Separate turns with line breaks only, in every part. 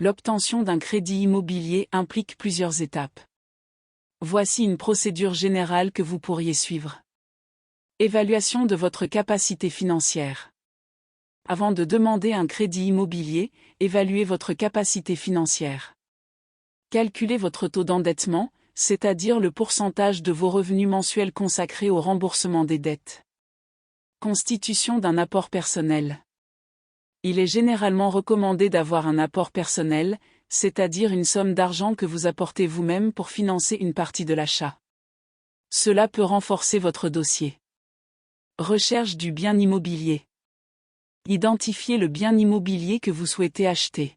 L'obtention d'un crédit immobilier implique plusieurs étapes. Voici une procédure générale que vous pourriez suivre. Évaluation de votre capacité financière. Avant de demander un crédit immobilier, évaluez votre capacité financière. Calculez votre taux d'endettement, c'est-à-dire le pourcentage de vos revenus mensuels consacrés au remboursement des dettes. Constitution d'un apport personnel. Il est généralement recommandé d'avoir un apport personnel, c'est-à-dire une somme d'argent que vous apportez vous-même pour financer une partie de l'achat. Cela peut renforcer votre dossier. Recherche du bien immobilier. Identifiez le bien immobilier que vous souhaitez acheter.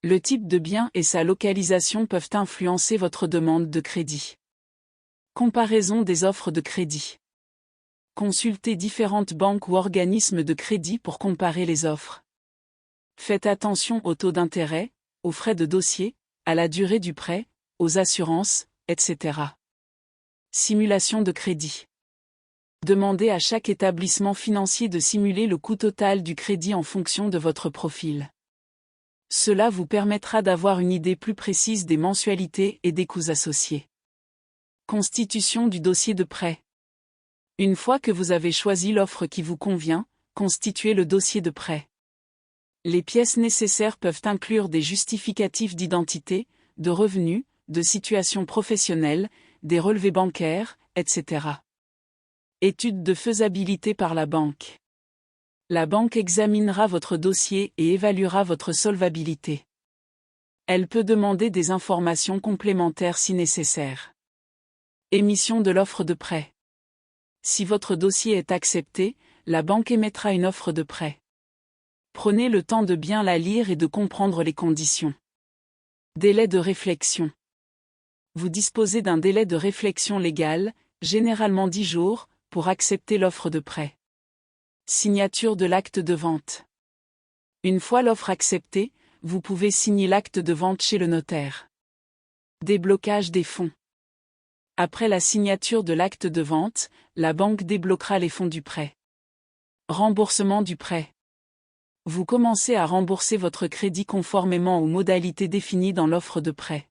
Le type de bien et sa localisation peuvent influencer votre demande de crédit. Comparaison des offres de crédit. Consultez différentes banques ou organismes de crédit pour comparer les offres. Faites attention au taux d'intérêt, aux frais de dossier, à la durée du prêt, aux assurances, etc. Simulation de crédit. Demandez à chaque établissement financier de simuler le coût total du crédit en fonction de votre profil. Cela vous permettra d'avoir une idée plus précise des mensualités et des coûts associés. Constitution du dossier de prêt. Une fois que vous avez choisi l'offre qui vous convient, constituez le dossier de prêt. Les pièces nécessaires peuvent inclure des justificatifs d'identité, de revenus, de situation professionnelle, des relevés bancaires, etc. Étude de faisabilité par la banque. La banque examinera votre dossier et évaluera votre solvabilité. Elle peut demander des informations complémentaires si nécessaire. Émission de l'offre de prêt. Si votre dossier est accepté, la banque émettra une offre de prêt. Prenez le temps de bien la lire et de comprendre les conditions. Délai de réflexion. Vous disposez d'un délai de réflexion légal, généralement 10 jours, pour accepter l'offre de prêt. Signature de l'acte de vente. Une fois l'offre acceptée, vous pouvez signer l'acte de vente chez le notaire. Déblocage des fonds. Après la signature de l'acte de vente, la banque débloquera les fonds du prêt. Remboursement du prêt. Vous commencez à rembourser votre crédit conformément aux modalités définies dans l'offre de prêt.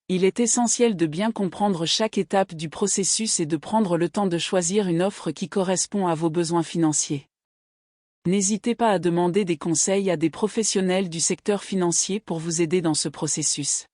Il est essentiel de bien comprendre chaque étape du processus et de prendre le temps de choisir une offre qui correspond à vos besoins financiers. N'hésitez pas à demander des conseils à des professionnels du secteur financier pour vous aider dans ce processus.